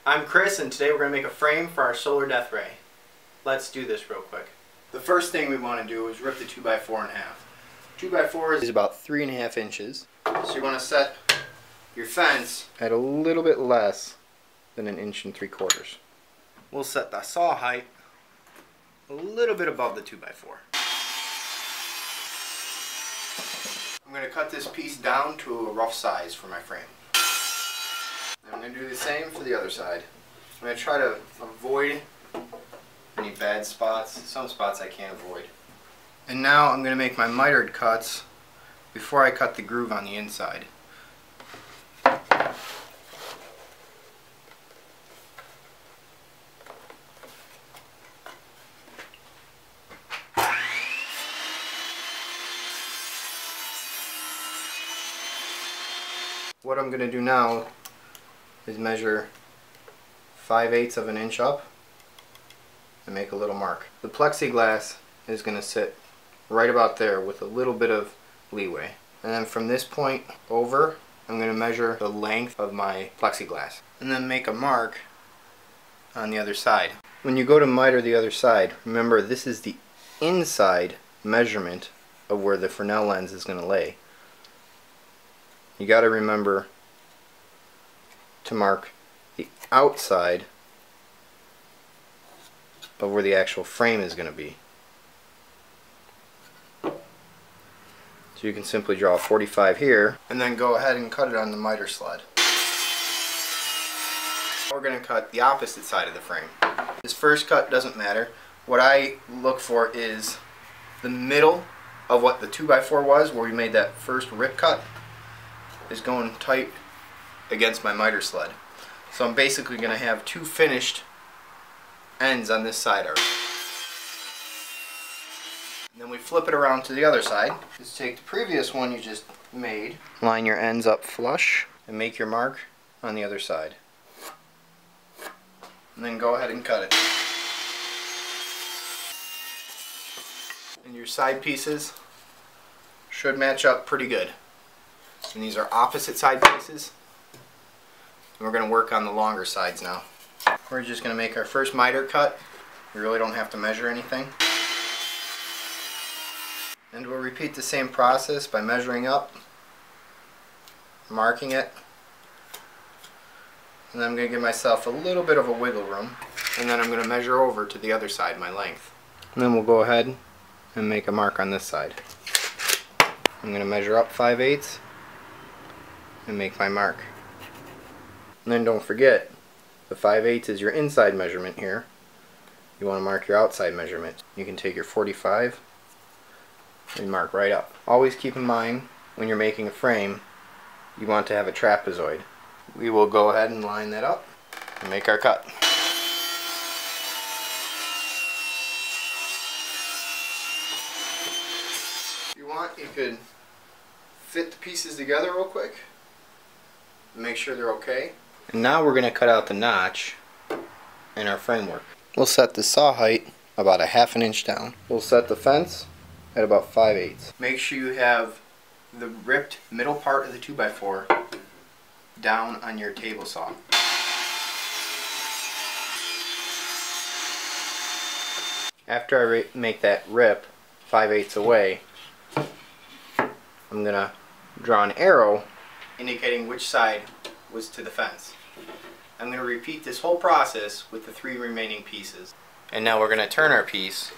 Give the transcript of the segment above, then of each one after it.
I'm Chris, and today we're going to make a frame for our solar death ray. Let's do this real quick. The first thing we want to do is rip the 2x4 in half. 2x4 is about 3.5 inches. So you want to set your fence at a little bit less than 1 3/4 inches. We'll set the saw height a little bit above the 2x4. I'm going to cut this piece down to a rough size for my frame. I'm going to do the same for the other side. I'm going to try to avoid any bad spots. Some spots I can't avoid. And now I'm going to make my mitered cuts before I cut the groove on the inside. What I'm going to do now is measure 5/8 of an inch up and make a little mark. The plexiglass is going to sit right about there with a little bit of leeway. And then from this point over, I'm going to measure the length of my plexiglass and then make a mark on the other side. When you go to miter the other side, remember this is the inside measurement of where the Fresnel lens is going to lay. You got to remember to mark the outside of where the actual frame is going to be. So you can simply draw a 45 here and then go ahead and cut it on the miter sled. We're going to cut the opposite side of the frame. This first cut doesn't matter. What I look for is the middle of what the 2x4 was, where we made that first rip cut, is going tight against my miter sled. So I'm basically going to have two finished ends on this side already. And then we flip it around to the other side. Just take the previous one you just made, line your ends up flush, and make your mark on the other side. And then go ahead and cut it. And your side pieces should match up pretty good. And these are opposite side pieces. And we're going to work on the longer sides now. We're just going to make our first miter cut. We really don't have to measure anything. And we'll repeat the same process by measuring up, marking it, and then I'm going to give myself a little bit of a wiggle room, and then I'm going to measure over to the other side, my length. And then we'll go ahead and make a mark on this side. I'm going to measure up 5/8 and make my mark. And then don't forget, the 5/8 is your inside measurement here. You want to mark your outside measurement. You can take your 45 and mark right up. Always keep in mind, when you're making a frame, you want to have a trapezoid. We will go ahead and line that up and make our cut. If you want, you could fit the pieces together real quick and make sure they're okay. And now we're going to cut out the notch in our framework. We'll set the saw height about 1/2 inch down. We'll set the fence at about 5/8. Make sure you have the ripped middle part of the 2x4 down on your table saw. After I make that rip 5/8 away, I'm going to draw an arrow indicating which side was to the fence. I'm going to repeat this whole process with the 3 remaining pieces. And now we're going to turn our piece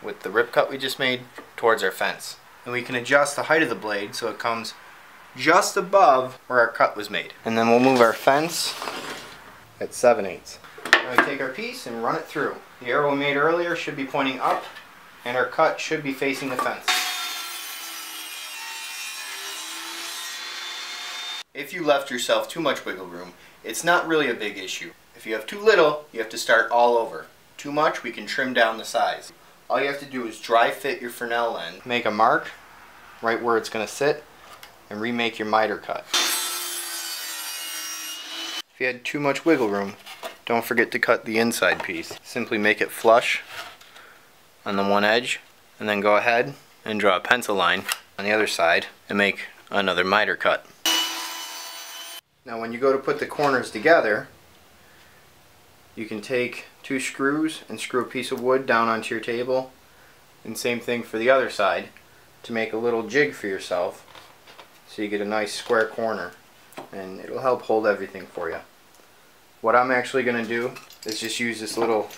with the rip cut we just made towards our fence. And we can adjust the height of the blade so it comes just above where our cut was made. And then we'll move our fence at 7/8. Now we take our piece and run it through. The arrow we made earlier should be pointing up, and our cut should be facing the fence. If you left yourself too much wiggle room, it's not really a big issue. If you have too little, you have to start all over. Too much, we can trim down the size. All you have to do is dry fit your Fresnel lens, make a mark right where it's going to sit, and remake your miter cut. If you had too much wiggle room, don't forget to cut the inside piece. Simply make it flush on the one edge, and then go ahead and draw a pencil line on the other side and make another miter cut. Now when you go to put the corners together, you can take 2 screws and screw a piece of wood down onto your table, and same thing for the other side, to make a little jig for yourself so you get a nice square corner, and it'll help hold everything for you. What I'm actually going to do is just use this little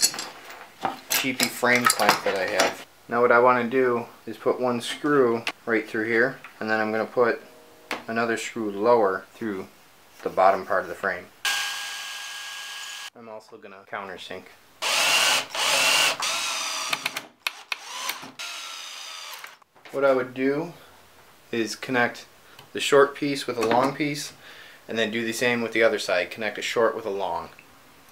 cheapy frame clamp that I have. Now what I want to do is put 1 screw right through here, and then I'm going to put another screw lower through the bottom part of the frame. I'm also going to countersink. What I would do is connect the short piece with a long piece, and then do the same with the other side. Connect a short with a long,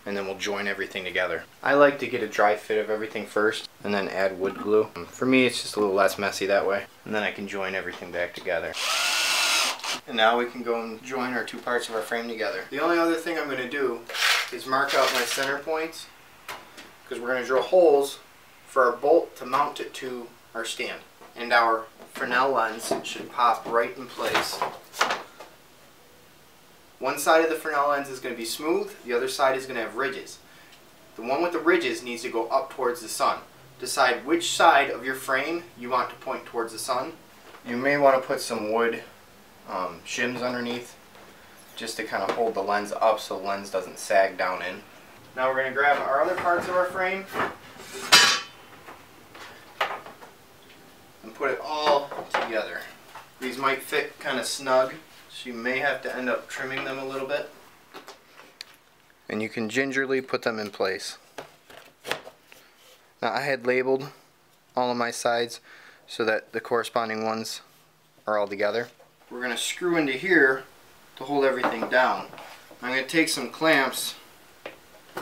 and then we'll join everything together. I like to get a dry fit of everything first and then add wood glue. For me, it's just a little less messy that way, and then I can join everything back together. And now we can go and join our 2 parts of our frame together. The only other thing I'm going to do is mark out my center points, because we're going to drill holes for our bolt to mount it to our stand. And our Fresnel lens should pop right in place. One side of the Fresnel lens is going to be smooth, the other side is going to have ridges. The one with the ridges needs to go up towards the sun. Decide which side of your frame you want to point towards the sun. You may want to put some wood shims underneath, just to kind of hold the lens up so the lens doesn't sag down in. Now we're going to grab our other parts of our frame and put it all together. These might fit kind of snug, so you may have to end up trimming them a little bit. And you can gingerly put them in place. Now I had labeled all of my sides so that the corresponding ones are all together. We're going to screw into here to hold everything down. I'm going to take some clamps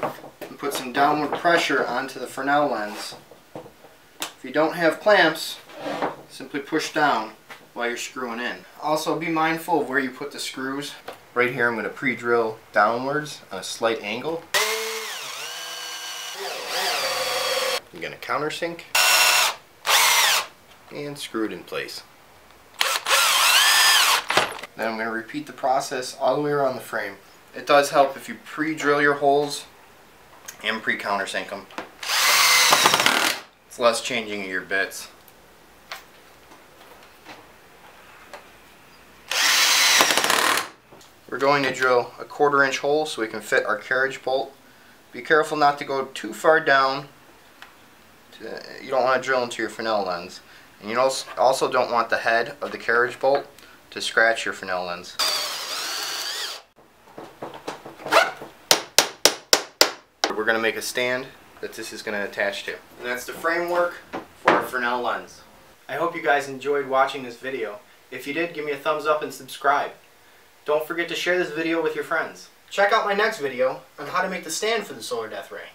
and put some downward pressure onto the Fresnel lens. If you don't have clamps, simply push down while you're screwing in. Also be mindful of where you put the screws. Right here I'm going to pre-drill downwards on a slight angle. I'm going to countersink and screw it in place. Then I'm going to repeat the process all the way around the frame. It does help if you pre-drill your holes and pre-countersink them. It's less changing of your bits. We're going to drill a 1/4 inch hole so we can fit our carriage bolt. Be careful not to go too far down. You don't want to drill into your Fresnel lens. And you also don't want the head of the carriage bolt to scratch your Fresnel lens. We're going to make a stand that this is going to attach to. And that's the framework for our Fresnel lens. I hope you guys enjoyed watching this video. If you did, give me a thumbs up and subscribe. Don't forget to share this video with your friends. Check out my next video on how to make the stand for the Solar Death Ray.